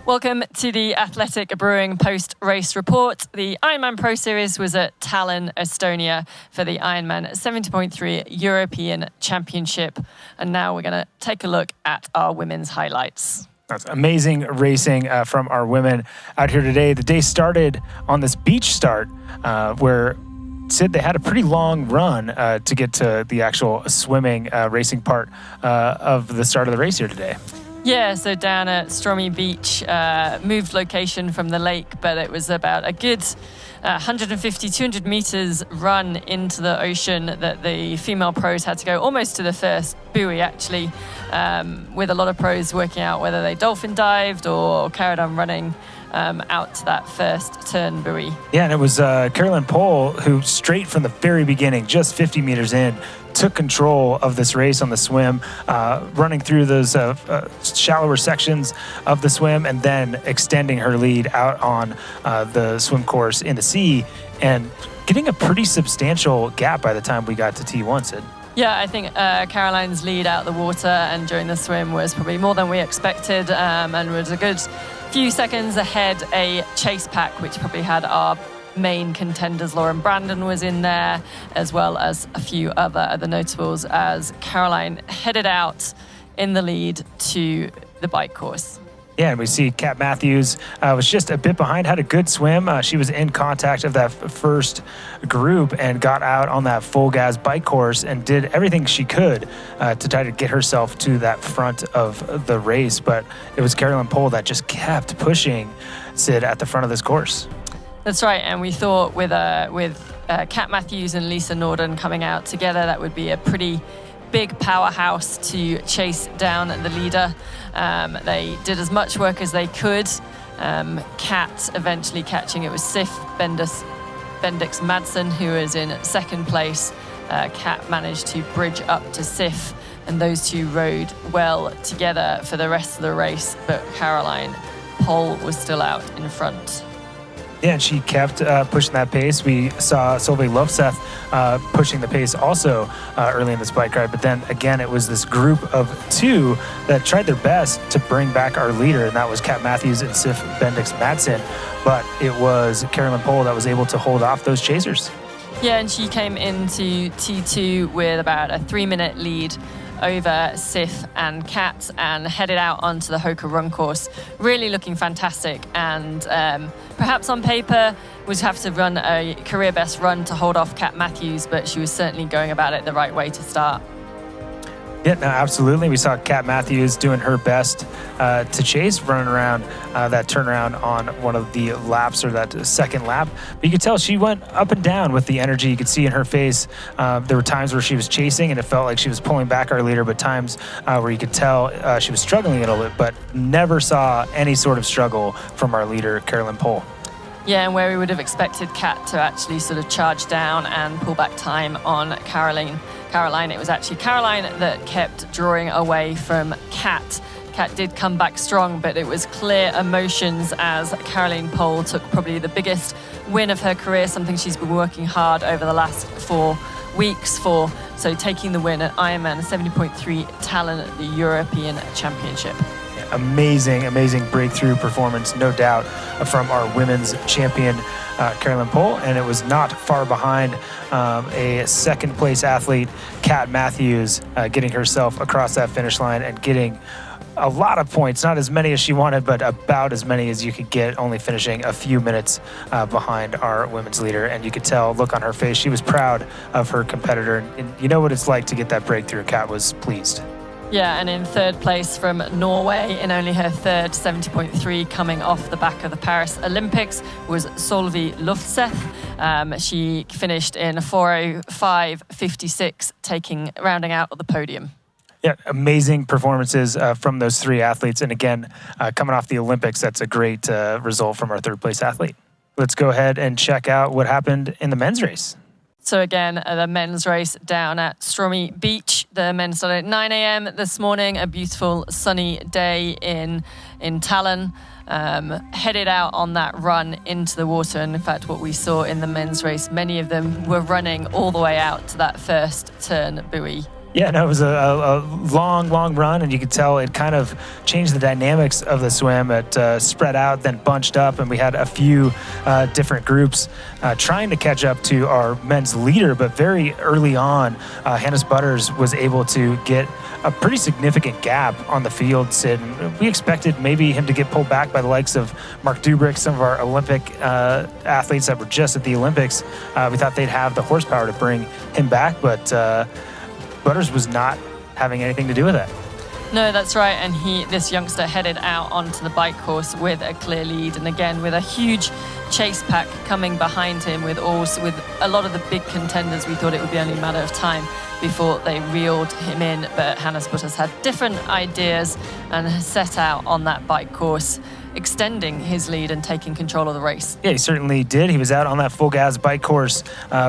Welcome to the Athletic Brewing post-race report. The Ironman Pro Series was at Tallinn, Estonia for the Ironman 70.3 European Championship. And now we're going to take a look at our women's highlights. That's amazing racing from our women out here today. The day started on this beach start where Sid, they had a pretty long run to get to the actual swimming racing part of the start of the race here today. Yeah, so down at Stromy Beach, moved location from the lake, but it was about a good 150, 200 meters run into the ocean that the female pros had to go almost to the first buoy, actually, with a lot of pros working out whether they dolphin dived or carried on running out to that first turn buoy. Yeah, and it was Caroline Pohl who straight from the very beginning, just 50 meters in, took control of this race on the swim, running through those shallower sections of the swim and then extending her lead out on the swim course in the sea and getting a pretty substantial gap by the time we got to T1, Sid. Yeah, I think Caroline's lead out the water and during the swim was probably more than we expected and was a good few seconds ahead a chase pack, which probably had our main contenders. Lauren Brandon was in there, as well as a few other notables as Caroline headed out in the lead to the bike course. Yeah, and we see Kat Matthews was just a bit behind, had a good swim. She was in contact of that first group and got out on that full gas bike course and did everything she could to try to get herself to that front of the race. But it was Caroline Pohl that just kept pushing Sid at the front of this course. That's right, and we thought with Kat Matthews and Lisa Norden coming out together, that would be a pretty big powerhouse to chase down the leader. They did as much work as they could. Kat eventually catching, it was Sif Bendix Madsen who was in second place. Kat managed to bridge up to Sif, and those two rode well together for the rest of the race, but Caroline Pohl was still out in front. Yeah, and she kept pushing that pace. We saw Solveig Lofseth pushing the pace also early in this bike ride. But then again, it was this group of two that tried their best to bring back our leader, and that was Kat Matthews and Sif Bendix Madsen. But it was Caroline Pohl that was able to hold off those chasers. Yeah, and she came into T2 with about a 3-minute lead over Sif and Kat and headed out onto the Hoka run course, really looking fantastic. And perhaps on paper would have to run a career best run to hold off Kat Matthews, but she was certainly going about it the right way to start. Yeah, no, absolutely. We saw Kat Matthews doing her best to chase, running around that turnaround on one of the laps, or that second lap. But you could tell she went up and down with the energy. You could see in her face. There were times where she was chasing and it felt like she was pulling back our leader, but times where you could tell she was struggling a little bit, but never saw any sort of struggle from our leader, Caroline Pohl. Yeah, and where we would have expected Kat to actually sort of charge down and pull back time on Caroline, it was actually Caroline that kept drawing away from Kat. Kat did come back strong, but it was clear emotions as Caroline Pohl took probably the biggest win of her career, something she's been working hard over the last 4 weeks for. So taking the win at Ironman 70.3 Tallinn at the European Championship. Amazing breakthrough performance, no doubt, from our women's champion, Caroline Pohl. And it was not far behind a second place athlete, Kat Matthews, getting herself across that finish line and getting a lot of points, not as many as she wanted, but about as many as you could get, only finishing a few minutes behind our women's leader. And you could tell, look on her face, she was proud of her competitor. And you know what it's like to get that breakthrough. Kat was pleased. Yeah, and in third place from Norway, in only her third 70.3 coming off the back of the Paris Olympics, was Solveig Lofseth. She finished in 4:05.56, rounding out the podium. Yeah, amazing performances from those three athletes. And again, coming off the Olympics, that's a great result from our third place athlete. Let's go ahead and check out what happened in the men's race. So again, the men's race down at Stromy Beach. The men started at 9 a.m. this morning, a beautiful sunny day in Tallinn. Headed out on that run into the water. And in fact, what we saw in the men's race, many of them were running all the way out to that first turn buoy. Yeah, no, it was a long, long run, and you could tell it kind of changed the dynamics of the swim. It spread out, then bunched up, and we had a few different groups trying to catch up to our men's leader. But very early on, Hannes Butters was able to get a pretty significant gap on the field, Sid. And we expected maybe him to get pulled back by the likes of Mark Dubrick, some of our Olympic athletes that were just at the Olympics. We thought they'd have the horsepower to bring him back, but Butters was not having anything to do with that. No, that's right. And this youngster headed out onto the bike course with a clear lead, and again with a huge chase pack coming behind him with a lot of the big contenders. We thought it would be only a matter of time before they reeled him in, but Hannes Butters had different ideas and set out on that bike course, extending his lead and taking control of the race. Yeah, he certainly did. He was out on that full gas bike course,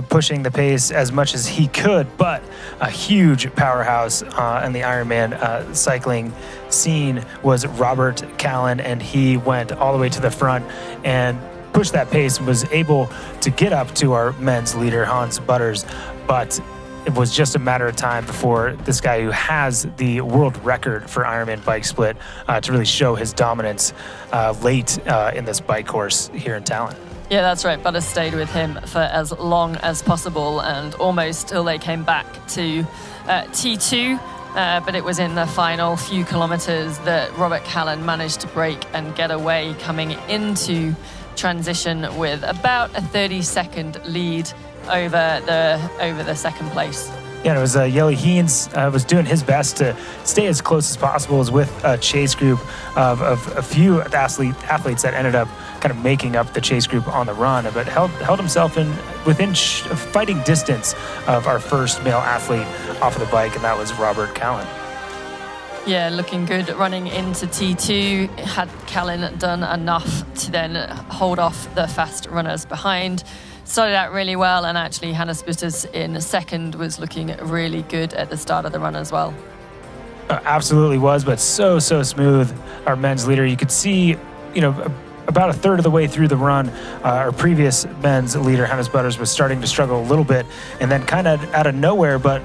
pushing the pace as much as he could, but a huge powerhouse in the Ironman cycling scene was Robert Callan, and he went all the way to the front and pushed that pace and was able to get up to our men's leader, Hans Butters, but it was just a matter of time before this guy who has the world record for Ironman bike split to really show his dominance late in this bike course here in Tallinn. Yeah, that's right. Butters stayed with him for as long as possible and almost till they came back to T2. But it was in the final few kilometers that Robert Callan managed to break and get away, coming into transition with about a 30-second lead over the second place. Yeah, and it was Jelle Heens was doing his best to stay as close as possible as with a chase group of a few athletes that ended up kind of making up the chase group on the run, but held himself within fighting distance of our first male athlete off of the bike, and that was Robert Callan. Yeah, looking good running into T2. Had Callan done enough to then hold off the fast runners behind. Started out really well, and actually Hannes Butters in second was looking really good at the start of the run as well. Absolutely was, but so smooth. Our men's leader, you could see, about a third of the way through the run, our previous men's leader, Hannes Butters, was starting to struggle a little bit, and then kind of out of nowhere, but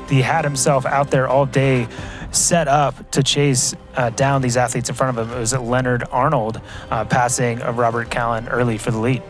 he had himself out there all day set up to chase down these athletes in front of him. It was Leonard Arnold passing Robert Callan early for the lead.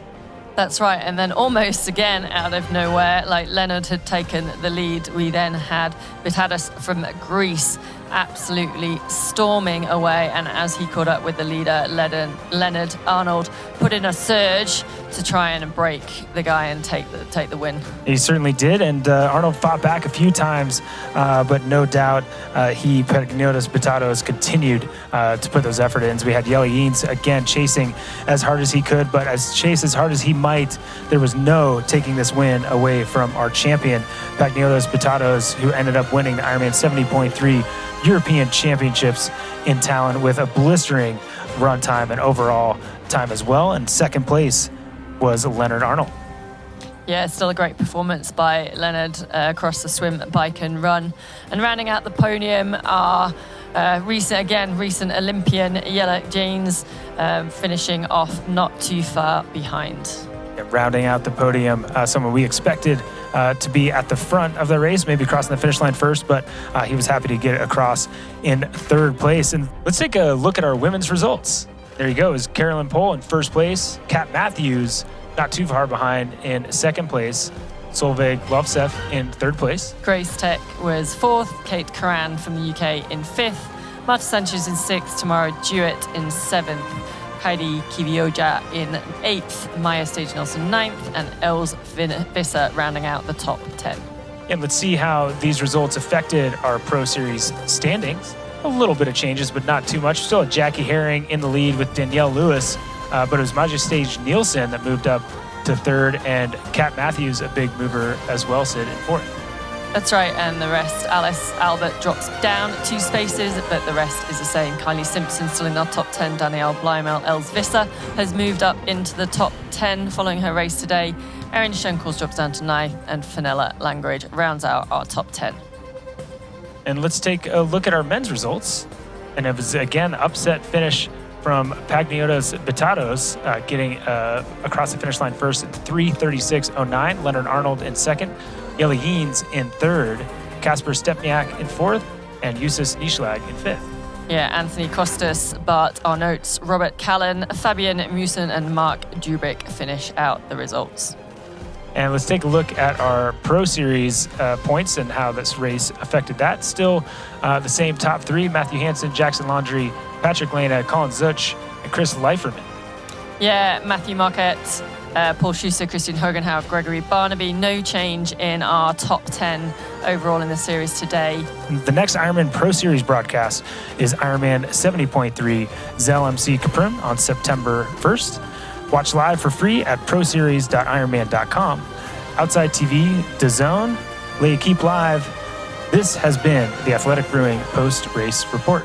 That's right, and then almost again out of nowhere, like Leonard had taken the lead, we then had Vitalis from Greece absolutely storming away, and as he caught up with the leader, Leonard Arnold put in a surge to try and break the guy and take the win. He certainly did, and Arnold fought back a few times, but no doubt Pagnotas Batatos continued to put those effort in. We had Jelle Heens again chasing as hard as he could, but as hard as he might, there was no taking this win away from our champion, Pagnotas Batatos, who ended up winning the Ironman 70.3 European Championships in Tallinn with a blistering run time and overall time as well. And second place was Leonard Arnold. Yeah, still a great performance by Leonard across the swim, bike and run. And rounding out the podium are recent Olympian Jelle Heens, finishing off not too far behind. Rounding out the podium, someone we expected to be at the front of the race, maybe crossing the finish line first, but he was happy to get across in third place. And let's take a look at our women's results. There you go, is Carolyn Pohl in first place, Kat Matthews not too far behind in second place, Solveig Lovsef in third place. Grace Tech was fourth, Kate Curran from the UK in fifth, Marta Sanchez in sixth, Tamara Jewett in seventh, Heidi Kivioja in 8th, Maya Stage-Nelson 9th, and Els Visser rounding out the top 10. And let's see how these results affected our Pro Series standings. A little bit of changes, but not too much. Still had Jackie Herring in the lead with Danielle Lewis, but it was Maja Stage-Nielsen that moved up to third, and Kat Matthews, a big mover as well, Sid, in fourth. That's right, and the rest, Alice Albert drops down 2 spaces, but the rest is the same. Kylie Simpson still in our top 10. Danielle Blymel, Els Visser has moved up into the top 10 following her race today. Erin Schenkels drops down to 9th, and Fenella Langridge rounds out our top 10. And let's take a look at our men's results. And it was, again, upset finish from Pagnotas Batatos, getting across the finish line first at 3:36.09. Leonard Arnold in second. Jelle Heens in third, Kasper Stepniak in 4th, and Justus Nieschlag in 5th. Yeah, Anthony Costas, Bart Arnouts, Robert Callan, Fabian Musen, and Mark Dubik finish out the results. And let's take a look at our Pro Series points and how this race affected that. Still the same top 3, Matthew Hansen, Jackson Laundrie, Patrick Lena, Colin Zutsch, and Chris Leiferman. Yeah, Matthew Marquette, Paul Schuster, Christian Hogenhaug, Gregory Barnaby. No change in our top 10 overall in the series today. The next Ironman Pro Series broadcast is Ironman 70.3 Zell MC Caprim on September 1st. Watch live for free at proseries.ironman.com. Outside TV, DAZN, L'Equipe Live. This has been the Athletic Brewing Post-Race Report.